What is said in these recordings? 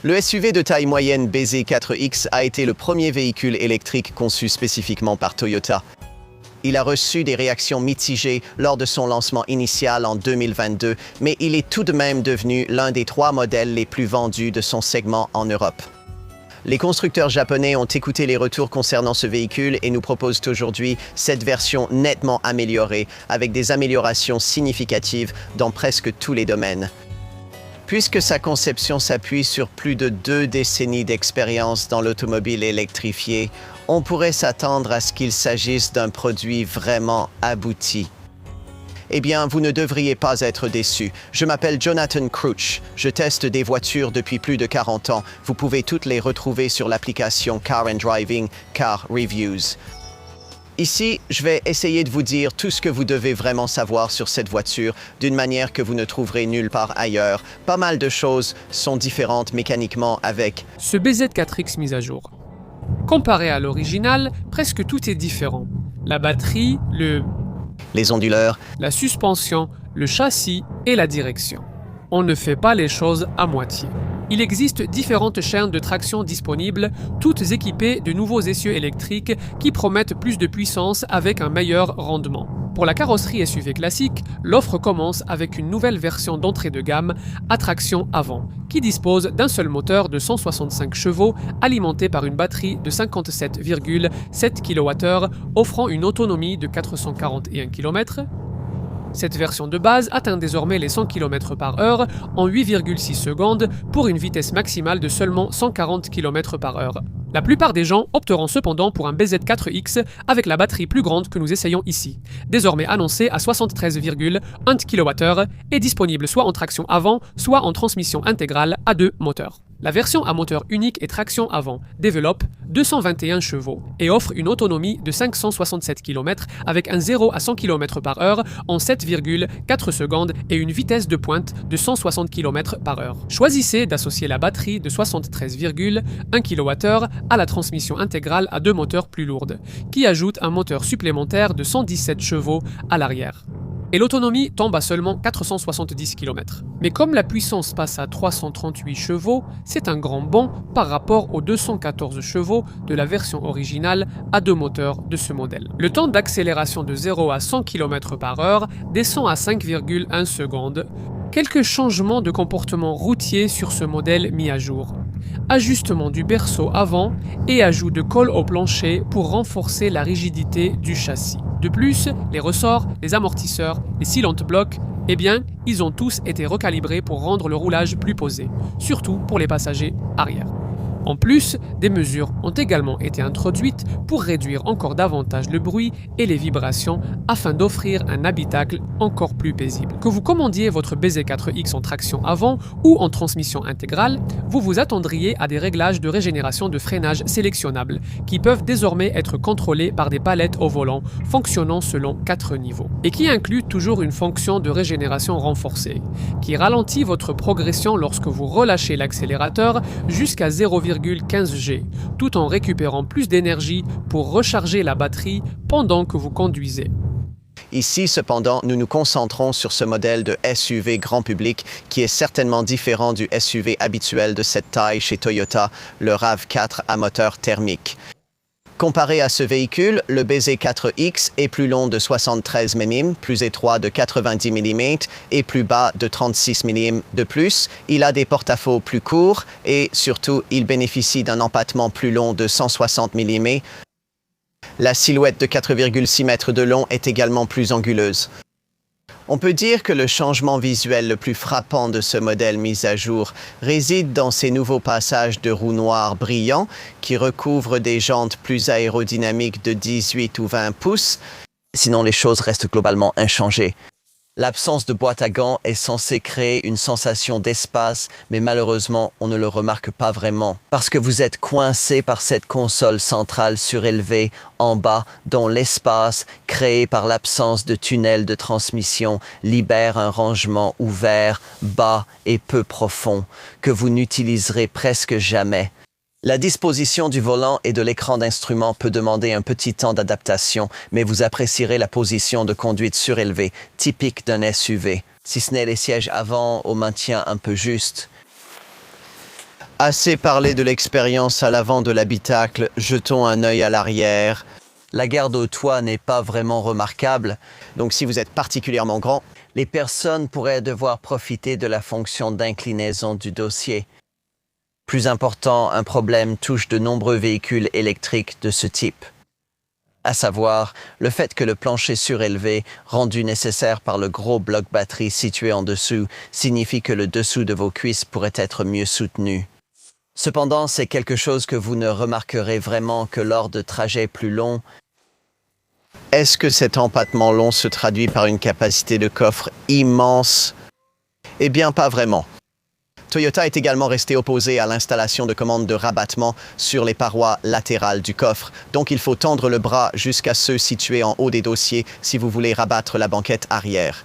Le SUV de taille moyenne bz4X a été le premier véhicule électrique conçu spécifiquement par Toyota. Il a reçu des réactions mitigées lors de son lancement initial en 2022, mais il est tout de même devenu l'un des 3 modèles les plus vendus de son segment en Europe. Les constructeurs japonais ont écouté les retours concernant ce véhicule et nous proposent aujourd'hui cette version nettement améliorée, avec des améliorations significatives dans presque tous les domaines. Puisque sa conception s'appuie sur plus de 2 décennies d'expérience dans l'automobile électrifiée, on pourrait s'attendre à ce qu'il s'agisse d'un produit vraiment abouti. Eh bien, vous ne devriez pas être déçus. Je m'appelle Jonathan Crouch. Je teste des voitures depuis plus de 40 ans. Vous pouvez toutes les retrouver sur l'application Car and Driving, Car Reviews. Ici, je vais essayer de vous dire tout ce que vous devez vraiment savoir sur cette voiture d'une manière que vous ne trouverez nulle part ailleurs. Pas mal de choses sont différentes mécaniquement avec ce bz4X mis à jour. Comparé à l'original, presque tout est différent. La batterie, les onduleurs, la suspension, le châssis et la direction. On ne fait pas les choses à moitié. Il existe différentes chaînes de traction disponibles, toutes équipées de nouveaux essieux électriques qui promettent plus de puissance avec un meilleur rendement. Pour la carrosserie SUV classique, l'offre commence avec une nouvelle version d'entrée de gamme à traction avant, qui dispose d'un seul moteur de 165 chevaux alimenté par une batterie de 57,7 kWh offrant une autonomie de 441 km. Cette version de base atteint désormais les 100 km/h en 8,6 secondes pour une vitesse maximale de seulement 140 km/h. La plupart des gens opteront cependant pour un bz4X avec la batterie plus grande que nous essayons ici, désormais annoncée à 73,1 kWh et disponible soit en traction avant, soit en transmission intégrale à 2 moteurs. La version à moteur unique et traction avant développe 221 chevaux et offre une autonomie de 567 km avec un 0 à 100 km/h en 7,4 secondes et une vitesse de pointe de 160 km/h. Choisissez d'associer la batterie de 73,1 kWh à la transmission intégrale à 2 moteurs plus lourdes, qui ajoute un moteur supplémentaire de 117 chevaux à l'arrière. Et l'autonomie tombe à seulement 470 km. Mais comme la puissance passe à 338 chevaux, c'est un grand bond par rapport aux 214 chevaux de la version originale à 2 moteurs de ce modèle. Le temps d'accélération de 0 à 100 km/h descend à 5,1 secondes. Quelques changements de comportement routier sur ce modèle mis à jour. Ajustement du berceau avant et ajout de colle au plancher pour renforcer la rigidité du châssis. De plus, les ressorts, les amortisseurs, les silent blocs, eh bien, ils ont tous été recalibrés pour rendre le roulage plus posé, surtout pour les passagers arrière. En plus, des mesures ont également été introduites pour réduire encore davantage le bruit et les vibrations afin d'offrir un habitacle encore plus paisible. Que vous commandiez votre bz4X en traction avant ou en transmission intégrale, vous vous attendriez à des réglages de régénération de freinage sélectionnables qui peuvent désormais être contrôlés par des palettes au volant fonctionnant selon 4 niveaux et qui incluent toujours une fonction de régénération renforcée qui ralentit votre progression lorsque vous relâchez l'accélérateur jusqu'à 0,15 G, tout en récupérant plus d'énergie pour recharger la batterie pendant que vous conduisez. Ici, cependant, nous nous concentrons sur ce modèle de SUV grand public qui est certainement différent du SUV habituel de cette taille chez Toyota, le RAV4 à moteur thermique. Comparé à ce véhicule, le bz4X est plus long de 73 mm, plus étroit de 90 mm et plus bas de 36 mm. De plus, il a des porte-à-faux plus courts et surtout, il bénéficie d'un empattement plus long de 160 mm. La silhouette de 4,6 mètres de long est également plus anguleuse. On peut dire que le changement visuel le plus frappant de ce modèle mis à jour réside dans ces nouveaux passages de roues noires brillants qui recouvrent des jantes plus aérodynamiques de 18 ou 20 pouces. Sinon, les choses restent globalement inchangées. L'absence de boîte à gants est censée créer une sensation d'espace, mais malheureusement, on ne le remarque pas vraiment. Parce que vous êtes coincé par cette console centrale surélevée en bas, dont l'espace, créé par l'absence de tunnel de transmission, libère un rangement ouvert, bas et peu profond, que vous n'utiliserez presque jamais. La disposition du volant et de l'écran d'instrument peut demander un petit temps d'adaptation, mais vous apprécierez la position de conduite surélevée, typique d'un SUV, si ce n'est les sièges avant au maintien un peu juste. Assez parlé de l'expérience à l'avant de l'habitacle, jetons un œil à l'arrière. La garde au toit n'est pas vraiment remarquable, donc si vous êtes particulièrement grand, les personnes pourraient devoir profiter de la fonction d'inclinaison du dossier. Plus important, un problème touche de nombreux véhicules électriques de ce type. À savoir, le fait que le plancher surélevé, rendu nécessaire par le gros bloc batterie situé en dessous, signifie que le dessous de vos cuisses pourrait être mieux soutenu. Cependant, c'est quelque chose que vous ne remarquerez vraiment que lors de trajets plus longs. Est-ce que cet empattement long se traduit par une capacité de coffre immense? Eh bien, pas vraiment. Toyota est également resté opposé à l'installation de commandes de rabattement sur les parois latérales du coffre, donc il faut tendre le bras jusqu'à ceux situés en haut des dossiers si vous voulez rabattre la banquette arrière.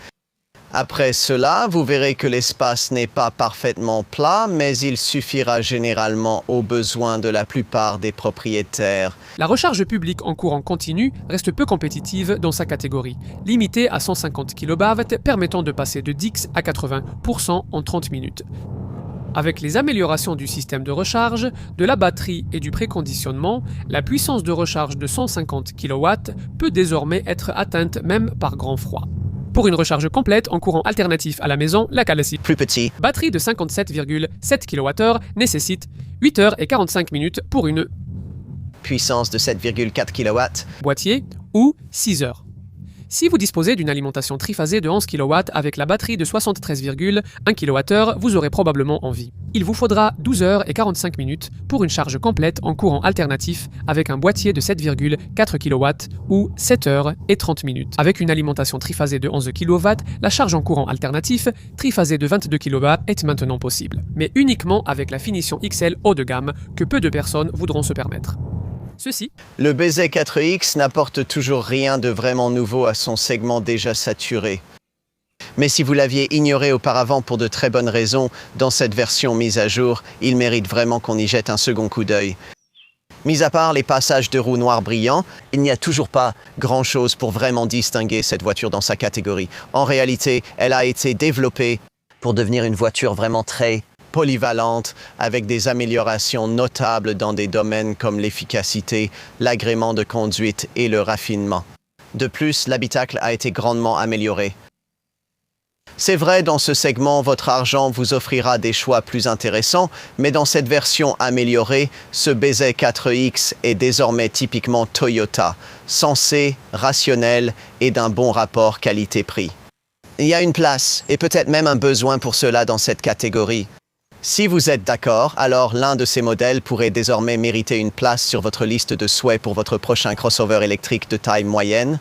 Après cela, vous verrez que l'espace n'est pas parfaitement plat, mais il suffira généralement aux besoins de la plupart des propriétaires. La recharge publique en courant continu reste peu compétitive dans sa catégorie, limitée à 150 kW permettant de passer de 10 à 80% en 30 minutes. Avec les améliorations du système de recharge, de la batterie et du préconditionnement, la puissance de recharge de 150 kW peut désormais être atteinte même par grand froid. Pour une recharge complète en courant alternatif à la maison, la classique Plus petit, batterie de 57,7 kWh nécessite 8h45 minutes pour une puissance de 7,4 kW, boîtier ou 6 heures. Si vous disposez d'une alimentation triphasée de 11 kW avec la batterie de 73,1 kWh, vous aurez probablement envie. Il vous faudra 12h45 minutes pour une charge complète en courant alternatif avec un boîtier de 7,4 kW ou 7h30 minutes. Avec une alimentation triphasée de 11 kW, la charge en courant alternatif triphasée de 22 kW est maintenant possible, mais uniquement avec la finition XL haut de gamme que peu de personnes voudront se permettre. Ceci. Le BZ4X n'apporte toujours rien de vraiment nouveau à son segment déjà saturé. Mais si vous l'aviez ignoré auparavant pour de très bonnes raisons, dans cette version mise à jour, il mérite vraiment qu'on y jette un second coup d'œil. Mis à part les passages de roues noires brillants, il n'y a toujours pas grand-chose pour vraiment distinguer cette voiture dans sa catégorie. En réalité, elle a été développée pour devenir une voiture vraiment très polyvalente, avec des améliorations notables dans des domaines comme l'efficacité, l'agrément de conduite et le raffinement. De plus, l'habitacle a été grandement amélioré. C'est vrai, dans ce segment, votre argent vous offrira des choix plus intéressants, mais dans cette version améliorée, ce BZ4X est désormais typiquement Toyota, sensé, rationnel et d'un bon rapport qualité-prix. Il y a une place, et peut-être même un besoin pour cela dans cette catégorie. Si vous êtes d'accord, alors l'un de ces modèles pourrait désormais mériter une place sur votre liste de souhaits pour votre prochain crossover électrique de taille moyenne.